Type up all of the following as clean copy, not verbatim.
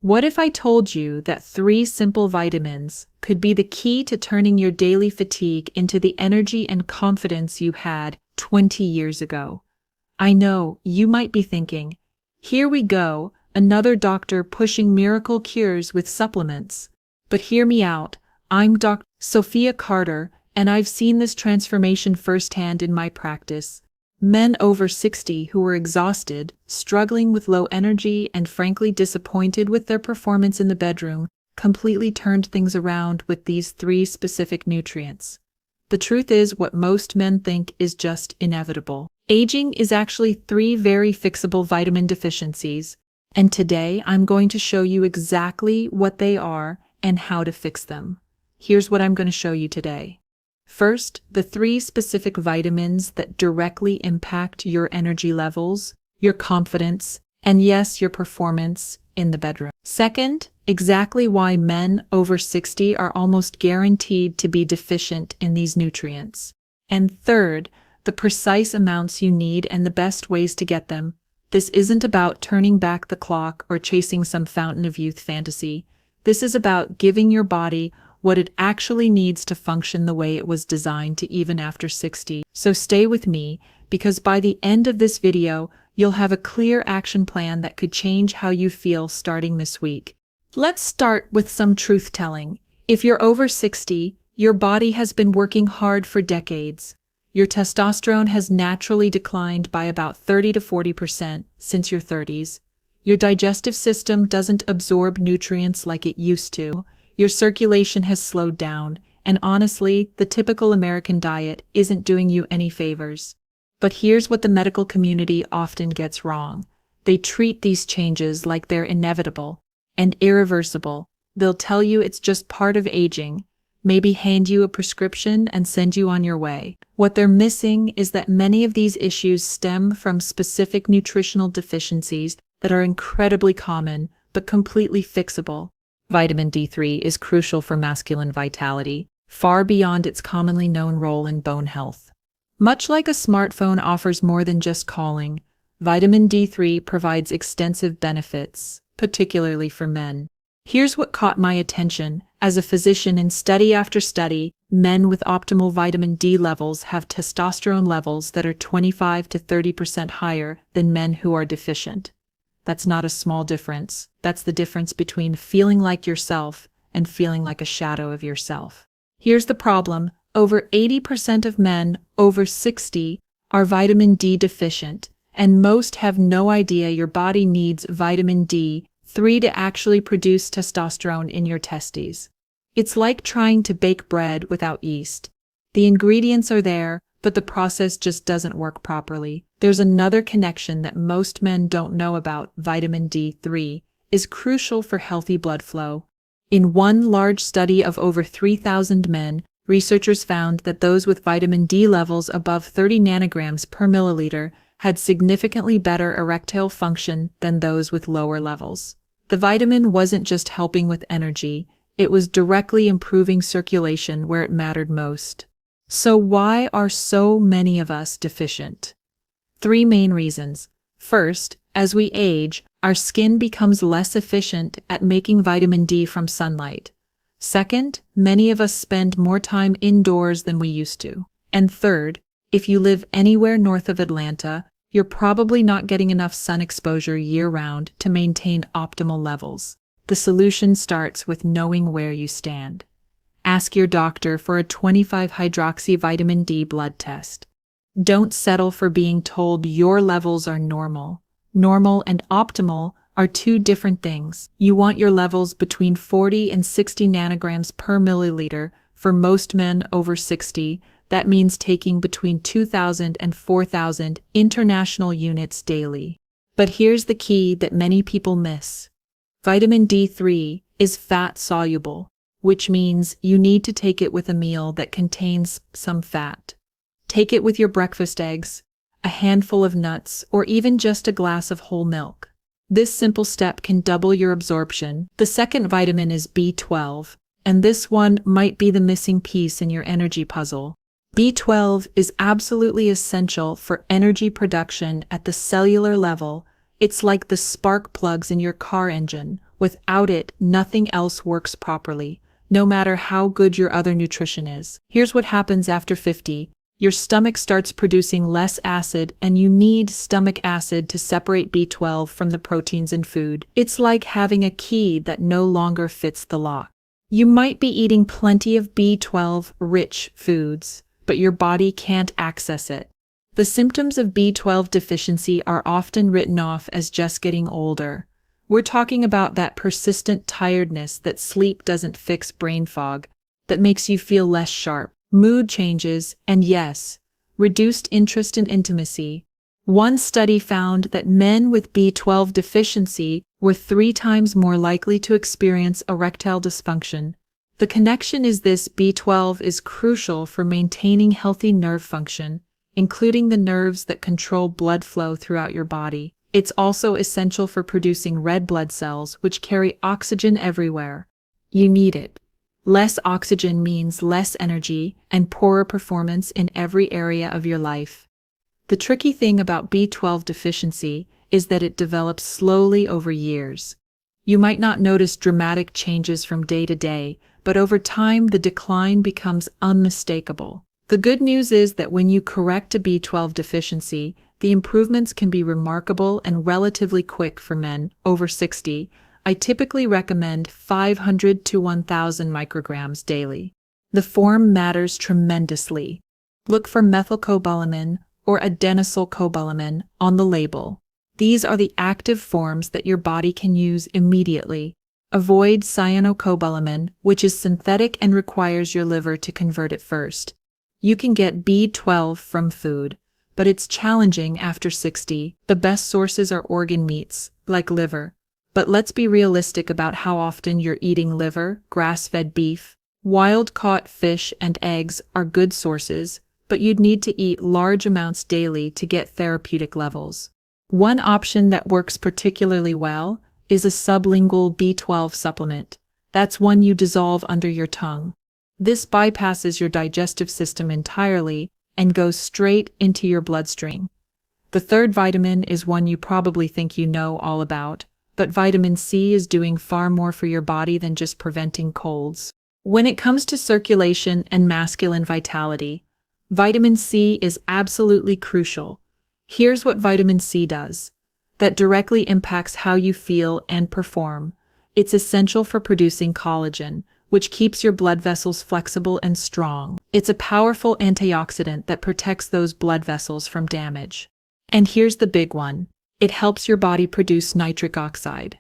What if I told you that 3 simple vitamins could be the key to turning your daily fatigue into the energy and confidence you had 20 years ago? I know, you might be thinking, here we go, another doctor pushing miracle cures with supplements. But hear me out, I'm Dr. Sophia Carter, and I've seen this transformation firsthand in my practice. Men over 60 who were exhausted, struggling with low energy, and frankly disappointed with their performance in the bedroom, completely turned things around with these 3 specific nutrients. The truth is, what most men think is just inevitable. Aging is actually 3 very fixable vitamin deficiencies, and today I'm going to show you exactly what they are and how to fix them. Here's what I'm going to show you today. First, the 3 specific vitamins that directly impact your energy levels, your confidence, and yes, your performance in the bedroom. Second, exactly why men over 60 are almost guaranteed to be deficient in these nutrients. And third, the precise amounts you need and the best ways to get them. This isn't about turning back the clock or chasing some fountain of youth fantasy. This is about giving your body what it actually needs to function the way it was designed to even after 60. So stay with me, because by the end of this video, you'll have a clear action plan that could change how you feel starting this week. Let's start with some truth-telling. If you're over 60, your body has been working hard for decades. Your testosterone has naturally declined by about 30 to 40% since your 30s. Your digestive system doesn't absorb nutrients like it used to. Your circulation has slowed down, and honestly, the typical American diet isn't doing you any favors. But here's what the medical community often gets wrong. They treat these changes like they're inevitable and irreversible. They'll tell you it's just part of aging, maybe hand you a prescription and send you on your way. What they're missing is that many of these issues stem from specific nutritional deficiencies that are incredibly common but completely fixable. Vitamin D3 is crucial for masculine vitality, far beyond its commonly known role in bone health. Much like a smartphone offers more than just calling, vitamin D3 provides extensive benefits, particularly for men. Here's what caught my attention. As a physician, in study after study, men with optimal vitamin D levels have testosterone levels that are 25 to 30% higher than men who are deficient. That's not a small difference. That's the difference between feeling like yourself and feeling like a shadow of yourself. Here's the problem. Over 80% of men over 60 are vitamin D deficient, and most have no idea your body needs vitamin D3 to actually produce testosterone in your testes. It's like trying to bake bread without yeast. The ingredients are there, but the process just doesn't work properly. There's another connection that most men don't know about. Vitamin D3 is crucial for healthy blood flow. In one large study of over 3,000 men, researchers found that those with vitamin D levels above 30 nanograms per milliliter had significantly better erectile function than those with lower levels. The vitamin wasn't just helping with energy, it was directly improving circulation where it mattered most. So why are so many of us deficient? 3 main reasons. First, as we age, our skin becomes less efficient at making vitamin D from sunlight. Second, many of us spend more time indoors than we used to. And third, if you live anywhere north of Atlanta, you're probably not getting enough sun exposure year-round to maintain optimal levels. The solution starts with knowing where you stand. Ask your doctor for a 25-hydroxy vitamin D blood test. Don't settle for being told your levels are normal. Normal and optimal are 2 different things. You want your levels between 40 and 60 nanograms per milliliter. For most men over 60, that means taking between 2,000 and 4,000 international units daily. But here's the key that many people miss. Vitamin D3 is fat-soluble, which means you need to take it with a meal that contains some fat. Take it with your breakfast eggs, a handful of nuts, or even just a glass of whole milk. This simple step can double your absorption. The second vitamin is B12, and this one might be the missing piece in your energy puzzle. B12 is absolutely essential for energy production at the cellular level. It's like the spark plugs in your car engine. Without it, nothing else works properly, no matter how good your other nutrition is. Here's what happens after 50. Your stomach starts producing less acid, and you need stomach acid to separate B12 from the proteins in food. It's like having a key that no longer fits the lock. You might be eating plenty of B12-rich foods, but your body can't access it. The symptoms of B12 deficiency are often written off as just getting older. We're talking about that persistent tiredness that sleep doesn't fix, brain fog that makes you feel less sharp, mood changes, and yes, reduced interest in intimacy. One study found that men with B12 deficiency were 3 times more likely to experience erectile dysfunction. The connection is this: B12 is crucial for maintaining healthy nerve function, including the nerves that control blood flow throughout your body. It's also essential for producing red blood cells, which carry oxygen everywhere. You need it. Less oxygen means less energy and poorer performance in every area of your life. The tricky thing about B12 deficiency is that it develops slowly over years. You might not notice dramatic changes from day to day, but over time the decline becomes unmistakable. The good news is that when you correct a B12 deficiency, the improvements can be remarkable and relatively quick for men over 60. I typically recommend 500 to 1,000 micrograms daily. The form matters tremendously. Look for methylcobalamin or adenosylcobalamin on the label. These are the active forms that your body can use immediately. Avoid cyanocobalamin, which is synthetic and requires your liver to convert it first. You can get B12 from food, but it's challenging after 60. The best sources are organ meats, like liver. But let's be realistic about how often you're eating liver, grass-fed beef. Wild-caught fish and eggs are good sources, but you'd need to eat large amounts daily to get therapeutic levels. One option that works particularly well is a sublingual B12 supplement. That's one you dissolve under your tongue. This bypasses your digestive system entirely and goes straight into your bloodstream. The third vitamin is one you probably think you know all about, but vitamin C is doing far more for your body than just preventing colds. When it comes to circulation and masculine vitality, vitamin C is absolutely crucial. Here's what vitamin C does that directly impacts how you feel and perform. It's essential for producing collagen, which keeps your blood vessels flexible and strong. It's a powerful antioxidant that protects those blood vessels from damage. And here's the big one. It helps your body produce nitric oxide.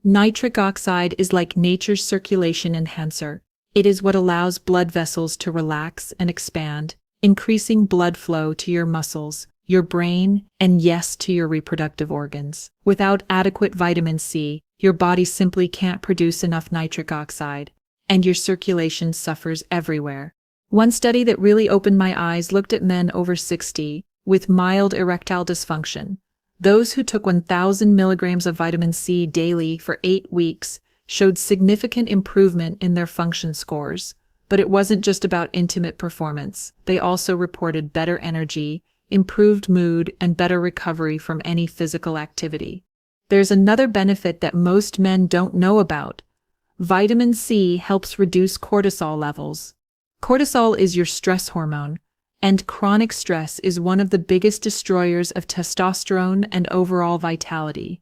Nitric oxide is like nature's circulation enhancer. It is what allows blood vessels to relax and expand, increasing blood flow to your muscles, your brain, and yes, to your reproductive organs. Without adequate vitamin C, your body simply can't produce enough nitric oxide, and your circulation suffers everywhere. One study that really opened my eyes looked at men over 60 with mild erectile dysfunction. Those who took 1,000 milligrams of vitamin C daily for 8 weeks showed significant improvement in their function scores. But it wasn't just about intimate performance. They also reported better energy, improved mood, and better recovery from any physical activity. There's another benefit that most men don't know about. Vitamin C helps reduce cortisol levels. Cortisol is your stress hormone, and chronic stress is one of the biggest destroyers of testosterone and overall vitality.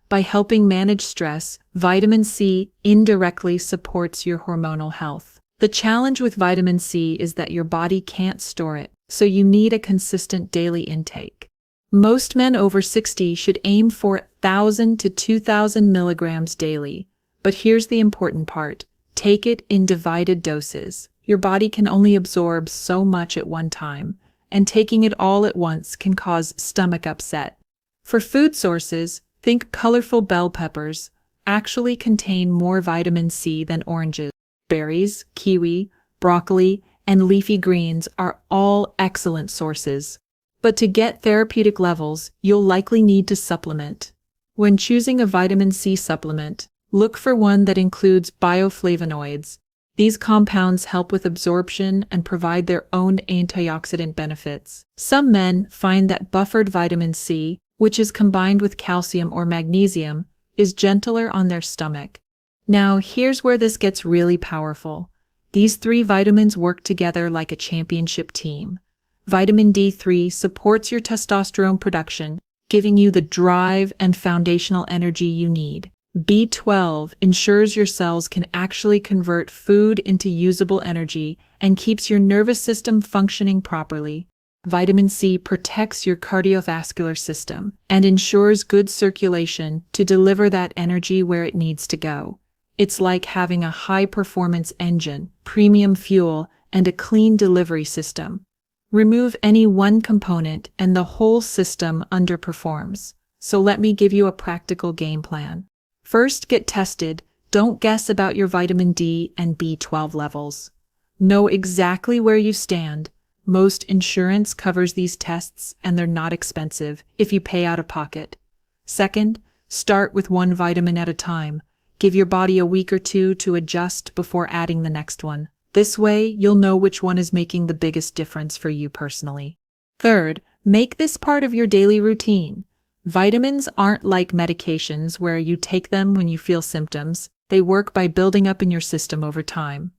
By helping manage stress, vitamin C indirectly supports your hormonal health. The challenge with vitamin C is that your body can't store it, so you need a consistent daily intake. Most men over 60 should aim for 1,000 to 2,000 milligrams daily. But here's the important part. Take it in divided doses. Your body can only absorb so much at one time, and taking it all at once can cause stomach upset. For food sources, think colorful bell peppers actually contain more vitamin C than oranges. Berries, kiwi, broccoli, and leafy greens are all excellent sources. But to get therapeutic levels, you'll likely need to supplement. When choosing a vitamin C supplement, look for one that includes bioflavonoids. These compounds help with absorption and provide their own antioxidant benefits. Some men find that buffered vitamin C, which is combined with calcium or magnesium, is gentler on their stomach. Now, here's where this gets really powerful. These three vitamins work together like a championship team. Vitamin D3 supports your testosterone production, giving you the drive and foundational energy you need. B12 ensures your cells can actually convert food into usable energy and keeps your nervous system functioning properly. Vitamin C protects your cardiovascular system and ensures good circulation to deliver that energy where it needs to go. It's like having a high-performance engine, premium fuel, and a clean delivery system. Remove any one component and the whole system underperforms. So let me give you a practical game plan. First, get tested. Don't guess about your vitamin D and B12 levels. Know exactly where you stand. Most insurance covers these tests and they're not expensive if you pay out of pocket. Second, start with one vitamin at a time. Give your body a week or two to adjust before adding the next one. This way, you'll know which one is making the biggest difference for you personally. Third, make this part of your daily routine. Vitamins aren't like medications where you take them when you feel symptoms. They work by building up in your system over time.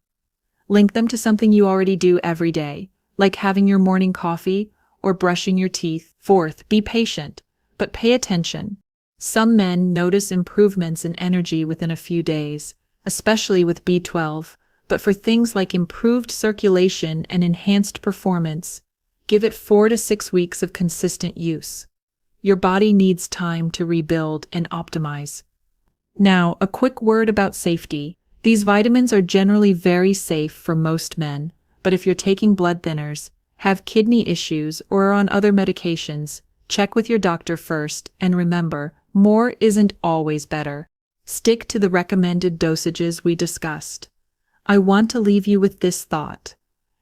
Link them to something you already do every day, like having your morning coffee or brushing your teeth. Fourth, be patient, but pay attention. Some men notice improvements in energy within a few days, especially with B12, but for things like improved circulation and enhanced performance, give it 4 to 6 weeks of consistent use. Your body needs time to rebuild and optimize. Now, a quick word about safety. These vitamins are generally very safe for most men, but if you're taking blood thinners, have kidney issues, or are on other medications, check with your doctor first, and remember, more isn't always better. Stick to the recommended dosages we discussed. I want to leave you with this thought.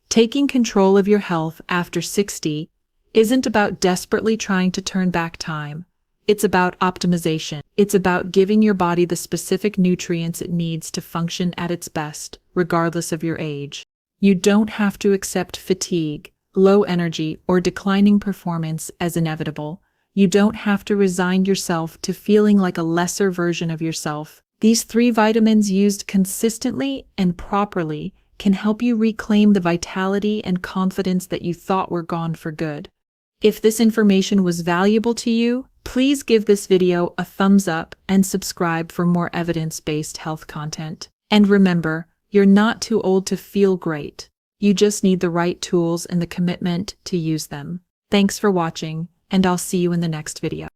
Taking control of your health after 60 isn't about desperately trying to turn back time. It's about optimization. It's about giving your body the specific nutrients it needs to function at its best, regardless of your age. You don't have to accept fatigue, low energy, or declining performance as inevitable. You don't have to resign yourself to feeling like a lesser version of yourself. These three vitamins used consistently and properly can help you reclaim the vitality and confidence that you thought were gone for good. If this information was valuable to you, please give this video a thumbs up and subscribe for more evidence-based health content. And remember, you're not too old to feel great. You just need the right tools and the commitment to use them. Thanks for watching, and I'll see you in the next video.